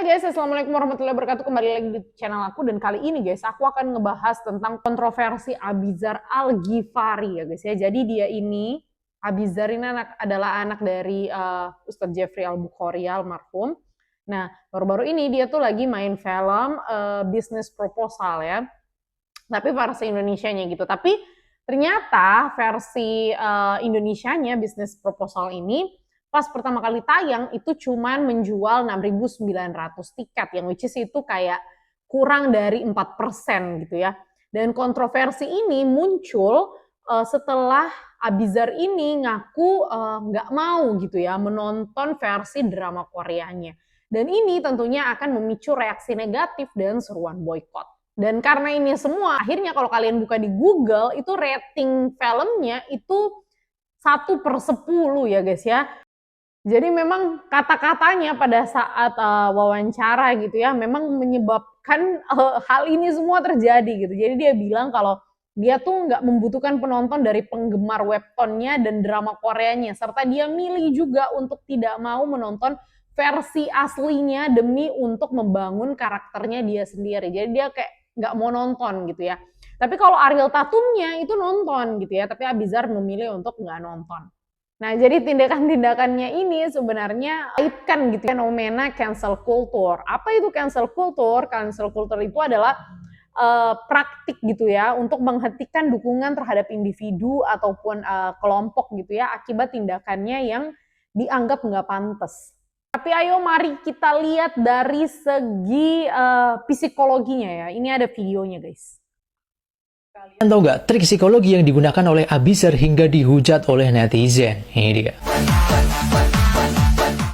Guys, assalamualaikum warahmatullahi wabarakatuh. Kembali lagi di channel aku, dan kali ini guys aku akan ngebahas tentang kontroversi Abizar Al-Ghifari ya guys ya. Jadi dia ini, Abizar ini adalah anak dari Ustadz Jeffrey Al-Bukhari almarhum. Nah, baru-baru ini dia tuh lagi main film Business Proposal ya. Tapi versi Indonesianya gitu. Tapi ternyata versi Indonesianya Business Proposal ini pas pertama kali tayang itu cuman menjual 6.900 tiket, yang which is itu kayak kurang dari 4% gitu ya. Dan kontroversi ini muncul setelah Abizar ini ngaku nggak mau gitu ya menonton versi drama Koreanya. Dan ini tentunya akan memicu reaksi negatif dan seruan boykot. Dan karena ini semua, akhirnya kalau kalian buka di Google, itu rating filmnya itu 1/10 ya guys ya. Jadi memang kata-katanya pada saat wawancara gitu ya, memang menyebabkan hal ini semua terjadi gitu. Jadi dia bilang kalau dia tuh nggak membutuhkan penonton dari penggemar webtoonnya dan drama Koreanya, serta dia milih juga untuk tidak mau menonton versi aslinya demi untuk membangun karakternya dia sendiri. Jadi dia kayak nggak mau nonton gitu ya. Tapi kalau Ariel Tatumnya itu nonton gitu ya, tapi Abizar memilih untuk nggak nonton. Nah, jadi tindakan-tindakannya ini sebenarnya kaitkan gitu fenomena cancel culture. Apa itu cancel culture? Cancel culture itu adalah praktik gitu ya untuk menghentikan dukungan terhadap individu ataupun kelompok gitu ya akibat tindakannya yang dianggap nggak pantas. Tapi ayo mari kita lihat dari segi psikologinya ya. Ini ada videonya guys. Kalian tahu nggak trik psikologi yang digunakan oleh Abizar hingga dihujat oleh netizen? Ini dia.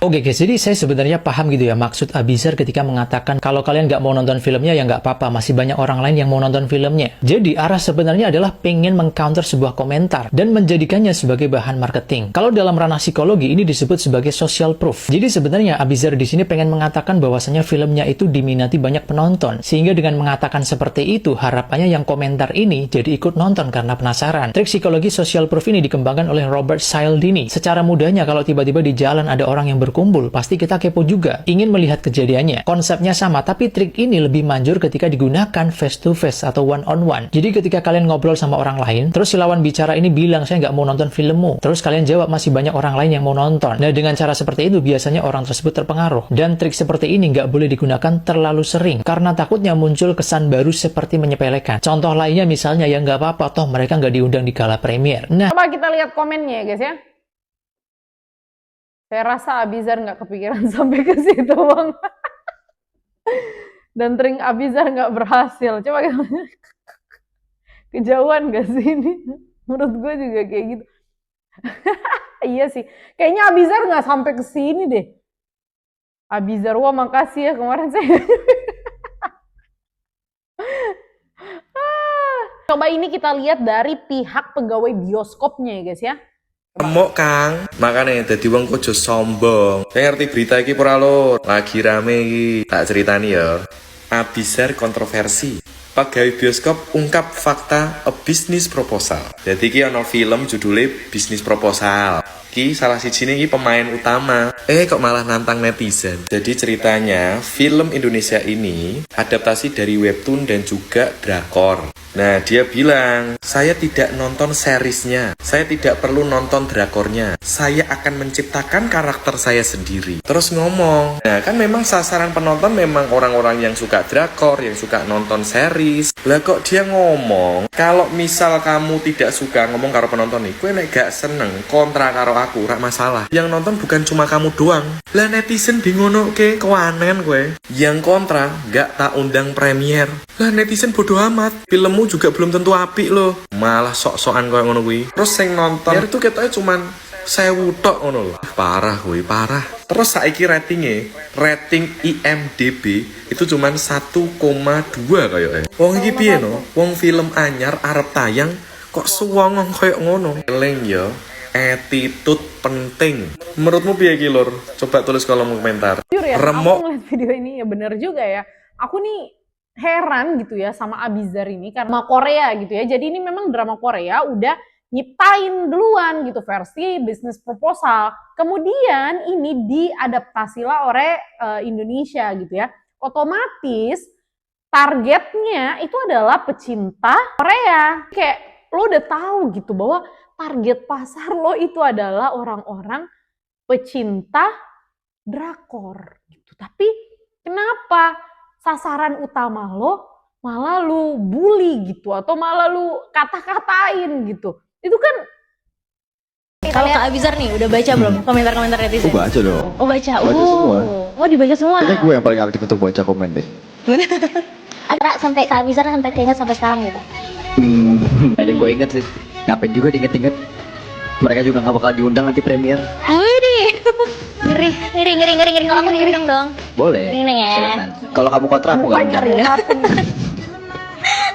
Oke guys, jadi saya sebenarnya paham gitu ya maksud Abizar ketika mengatakan kalau kalian nggak mau nonton filmnya ya nggak apa-apa, masih banyak orang lain yang mau nonton filmnya. Jadi arah sebenarnya adalah pengen mengcounter sebuah komentar dan menjadikannya sebagai bahan marketing. Kalau dalam ranah psikologi ini disebut sebagai social proof. Jadi sebenarnya Abizar di sini pengen mengatakan bahwasanya filmnya itu diminati banyak penonton, sehingga dengan mengatakan seperti itu harapannya yang komentar ini jadi ikut nonton karena penasaran. Trik psikologi social proof ini dikembangkan oleh Robert Cialdini. Secara mudahnya kalau tiba-tiba di jalan ada orang yang berkumpul, pasti kita kepo juga, ingin melihat kejadiannya. Konsepnya sama, tapi trik ini lebih manjur ketika digunakan face to face atau one on one. Jadi ketika kalian ngobrol sama orang lain, terus si lawan bicara ini bilang saya nggak mau nonton filmmu, terus kalian jawab masih banyak orang lain yang mau nonton. Nah, dengan cara seperti itu biasanya orang tersebut terpengaruh. Dan trik seperti ini nggak boleh digunakan terlalu sering, karena takutnya muncul kesan baru seperti menyepelekan. Contoh lainnya misalnya ya nggak apa-apa, toh mereka nggak diundang di gala premier. Nah, coba kita lihat komennya ya guys ya. Saya rasa Abizar nggak kepikiran sampai ke situ bang. Dan trik Abizar nggak berhasil. Coba kita kejauhan gak sih ini? Menurut gue juga kayak gitu. Iya sih. Kayaknya Abizar nggak sampai ke sini deh. Abizar, wah makasih ya kemarin saya. Coba ini kita lihat dari pihak pegawai bioskopnya ya guys ya. Remuk Kang, makanya dadi wong kudu sombong. Saya ngerti berita iki ora lho, lagi rame iki. Tak ceritani ya. Abizar kontroversi. Pegawai bioskop ungkap fakta A Business Proposal. Jadi iki ana film judulnya Business Proposal. Ki salah sijine iki pemain utama. Kok malah nantang netizen. Jadi ceritanya, film Indonesia ini adaptasi dari webtoon dan juga drakor. Nah, dia bilang, saya tidak nonton seriesnya, saya tidak perlu nonton drakornya, saya akan menciptakan karakter saya sendiri. Terus ngomong, nah kan memang sasaran penonton memang orang-orang yang suka drakor, yang suka nonton series. Lah kok dia ngomong, kalau misal kamu tidak suka ngomong karo penonton nih, kue nek gak seneng kontra karo aku, rak masalah. Yang nonton bukan cuma kamu doang. Lah netizen bingono ke kewanen kue. Yang kontra, gak tak undang premier. Lah netizen bodoh amat, filmmu juga belum tentu apik loh, malah sok-sokan koyo ngono kuwi. Terus sing nonton itu ketoknya cuman 1000 tok ngono lho. Parah kuwi, parah. Terus saiki rating IMDb itu cuman 1,2 kayaknya. Wong iki piye no? Wong film anyar arep tayang kok suwongong koyo ngono. Eling ya, attitude penting. Menurutmu piye ki Lur? Coba tulis kolom komentar. Jujur ya, Remok. aku ngeliat video ini ya bener juga ya. Aku nih heran gitu ya sama Abizar ini karena Korea gitu ya. Jadi ini memang drama Korea udah nyiptain duluan gitu versi bisnis proposal. Kemudian ini diadaptasilah oleh Indonesia gitu ya. Otomatis targetnya itu adalah pecinta Korea. Kayak lo udah tahu gitu bahwa target pasar lo itu adalah orang-orang pecinta drakor gitu. Tapi kenapa sasaran utama lo malah lu bully gitu atau malah lu kata-katain gitu? Itu kan Kalau Kak Abizar nih udah baca belum komentar-komentar netizen? Aku baca dong. Oh baca. Baca semua. Oh dibaca semua. Kayaknya gue yang paling aktif untuk baca komen deh. Ada sampai Kak Abizar sampai keinget sampai sekarang gitu. Ada gue inget sih. Ngapain juga diinget-inget. Mereka juga gak bakal diundang nanti premier. Widih. Ngeri. Kalau aku ngeri dong. Boleh. Ini ya. Silakan. Kalau kamu kontra aku gak undang.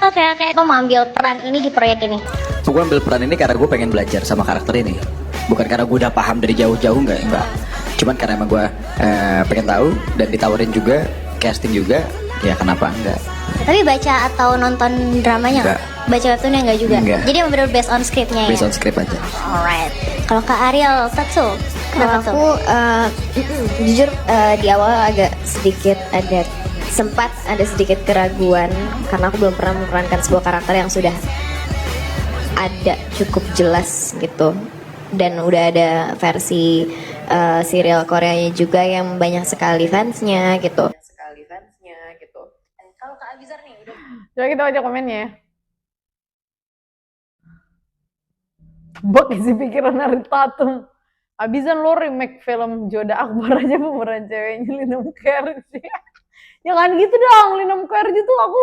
Oke. Aku mau ambil peran ini di proyek ini. Gue ambil peran ini karena gue pengen belajar sama karakter ini. Bukan karena gue udah paham dari jauh-jauh, enggak. Cuman karena emang gue pengen tahu dan ditawarin juga, casting juga, ya kenapa enggak. Tapi baca atau nonton dramanya Enggak. Baca webtoonnya enggak juga? Enggak. Jadi emang bener based on scriptnya ya? Based on script aja. Alright. Kalau Kak Ariel, Tatsu, kenapa tuh? Aku jujur di awal agak sedikit sempat ada sedikit keraguan karena aku belum pernah memerankan sebuah karakter yang sudah ada cukup jelas gitu, dan udah ada versi serial Koreanya juga yang banyak sekali fansnya gitu. Kalau Kak Abizar nih udah coba kita baca komennya ya. Bak isi pikiran dari Tatum. Abizan lo remake film Joda Akbar aja pemeran ceweknya Lina Mukherjee. Jangan gitu dong, Lina Mukherjee tuh aku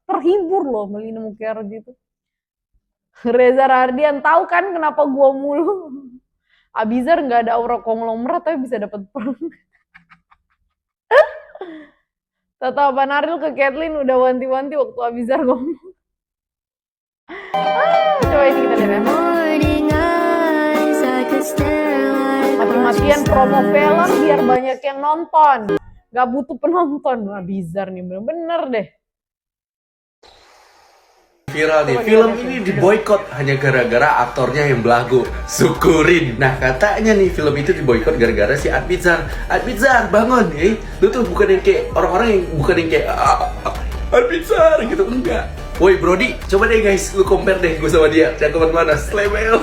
terhibur loh sama Lina Mukherjee tuh. Reza Rardian, tahu kan kenapa gua mulu? Abizar nggak ada aura konglomerat tapi bisa dapat peran. Tata Banaril ke Kathleen udah wanti-wanti waktu Abizar ngomong. Coba ini kita lihat ya. Mati-matian promo film biar banyak yang nonton. Gak butuh penonton. Abizar nih bener-bener deh. Viral nih, film ini diboykot hanya gara-gara aktornya yang belagu. Syukurin. Nah katanya nih film itu diboykot gara-gara si Adbizar. Adbizar bangun, lu tuh bukan yang kayak orang-orang yang bukan yang kayak Adbizar gitu, enggak. Woi Brody, coba deh guys, lu compare deh gue sama dia, cakupan mana, slebel.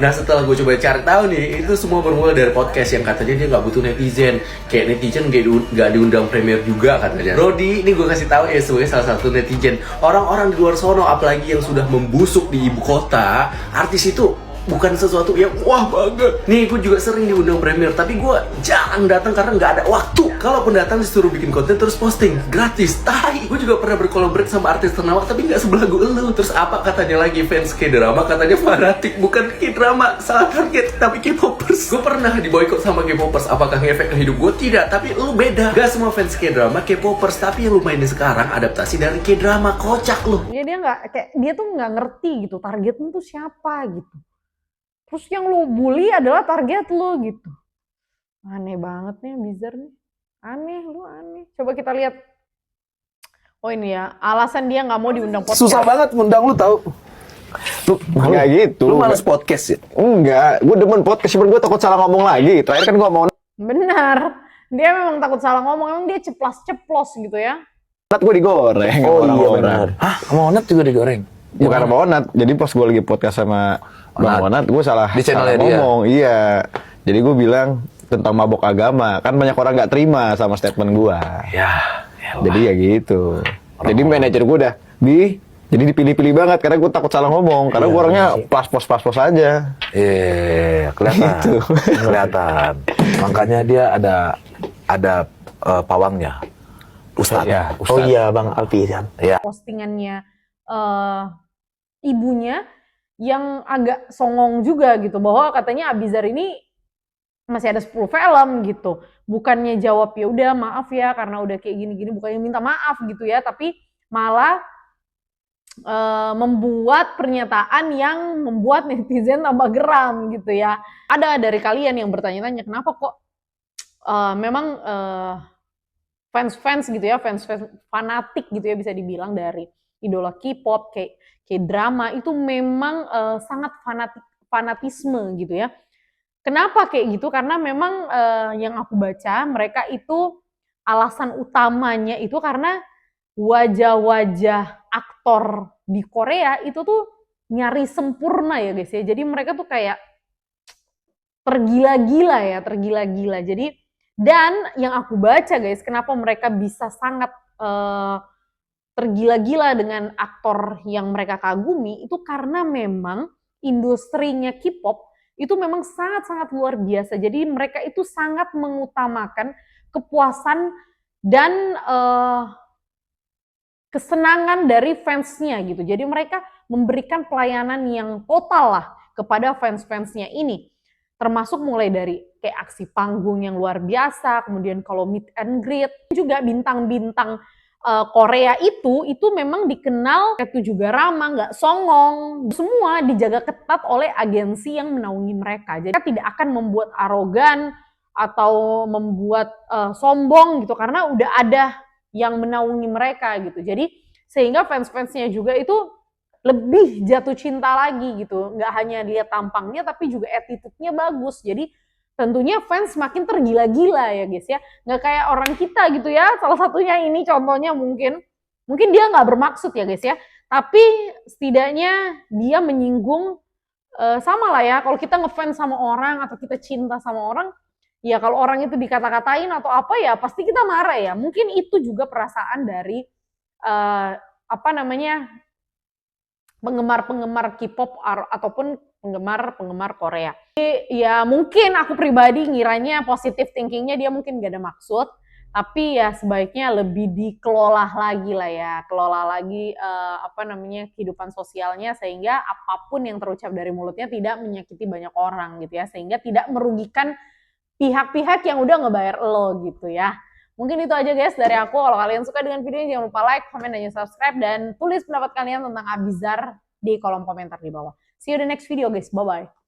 Nah setelah gue coba cari tahu nih, itu semua bermula dari podcast yang katanya dia nggak butuh netizen, kayak netizen nggak diundang premier juga katanya. Brody, ini gue kasih tahu ya sebagai salah satu netizen, orang-orang di luar sono, apalagi yang sudah membusuk di ibu kota, artis itu bukan sesuatu yang wah banget. Nih gue juga sering diundang premier, tapi gue jarang datang karena nggak ada waktu. Kalaupun datang disuruh bikin konten terus posting gratis. Tai, gue juga pernah berkolaborasi sama artis ternama tapi nggak sebelagu elu. Terus apa katanya lagi fans K-drama, katanya fanatik, bukan K-drama, salah target tapi K-popers. Gue pernah diboykot sama K-popers. Apakah ngefek ke hidup gue? Tidak, tapi lu beda. Gak semua fans K-drama K-popers, tapi yang lu mainin sekarang adaptasi dari K-drama, kocak lu. Ya dia nggak kayak dia tuh nggak ngerti gitu targetnya tuh siapa gitu. Terus yang lu bully adalah target lu gitu. Aneh banget nih Abizar nih. Aneh, lu aneh. Coba kita lihat. Oh ini ya, alasan dia nggak mau diundang podcast. Susah banget ngundang lu tahu. Lu Nggak gitu. Lu males podcast ya? Enggak, gue demen podcast, cuman gue takut salah ngomong lagi. Terakhir kan gue mau Benar. Dia memang takut salah ngomong, emang dia ceplas-ceplos gitu ya. nat, gue digoreng. Oh sama iya orang. benar. Hah, sama Onat juga digoreng? Bukan sama Onat, jadi pas gue lagi podcast sama Bang Onat, gue salah, Di channelnya salah dia? ngomong. Iya, jadi gue bilang tentang mabok agama. Kan banyak orang nggak terima sama statement gue. Ya. Jadi ya gitu. Jadi manajer gue udah, jadi dipilih-pilih banget karena gue takut salah ngomong. Karena gue orangnya pas-pos aja. Iya, kelihatan. Gitu. Kelihatan. Makanya dia ada pawangnya. Ustadz. Ya, Ustadz. Oh iya Bang Alfi kan. Ya. Postingannya ibunya yang agak songong juga gitu, bahwa katanya Abizar ini masih ada 10 film gitu. Bukannya jawab ya udah maaf ya karena udah kayak gini-gini, bukannya minta maaf gitu ya, tapi malah membuat pernyataan yang membuat netizen tambah geram gitu ya. Ada dari kalian yang bertanya-tanya kenapa kok memang fans-fans gitu ya, fans-fans fanatik gitu ya bisa dibilang dari idola K-pop, K-drama itu memang sangat fanatisme gitu ya. Kenapa kayak gitu? Karena memang yang aku baca mereka itu alasan utamanya itu karena wajah-wajah aktor di Korea itu tuh nyari sempurna ya guys ya. Jadi mereka tuh kayak tergila-gila. Jadi dan yang aku baca guys, kenapa mereka bisa sangat tergila-gila dengan aktor yang mereka kagumi itu karena memang industrinya K-pop itu memang sangat-sangat luar biasa. Jadi mereka itu sangat mengutamakan kepuasan dan kesenangan dari fansnya gitu. Jadi mereka memberikan pelayanan yang total lah kepada fans-fansnya ini. Termasuk mulai dari kayak aksi panggung yang luar biasa, kemudian kalau meet and greet, juga bintang-bintang Korea itu memang dikenal itu juga ramah, nggak songong, semua dijaga ketat oleh agensi yang menaungi mereka. Jadi tidak akan membuat arogan atau membuat sombong gitu karena udah ada yang menaungi mereka gitu. Jadi sehingga fans-fansnya juga itu lebih jatuh cinta lagi gitu. Nggak hanya lihat tampangnya tapi juga attitude-nya bagus. Jadi tentunya fans makin tergila-gila ya guys ya. Nggak kayak orang kita gitu ya. Salah satunya ini contohnya mungkin dia nggak bermaksud ya guys ya. Tapi setidaknya dia menyinggung sama lah ya. Kalau kita ngefans sama orang atau kita cinta sama orang, ya kalau orang itu dikata-katain atau apa ya pasti kita marah ya. Mungkin itu juga perasaan dari penggemar-penggemar K-pop ataupun penggemar Korea. Jadi, ya mungkin aku pribadi ngiranya positive thinkingnya dia mungkin gak ada maksud, tapi ya sebaiknya lebih dikelola lagi lah ya, kelola lagi kehidupan sosialnya sehingga apapun yang terucap dari mulutnya tidak menyakiti banyak orang gitu ya, sehingga tidak merugikan pihak-pihak yang udah ngebayar lo gitu ya. Mungkin itu aja guys dari aku. Kalau kalian suka dengan video ini jangan lupa like, komen, dan subscribe. Dan tulis pendapat kalian tentang Abizar di kolom komentar di bawah. See you the next video guys. Bye-bye.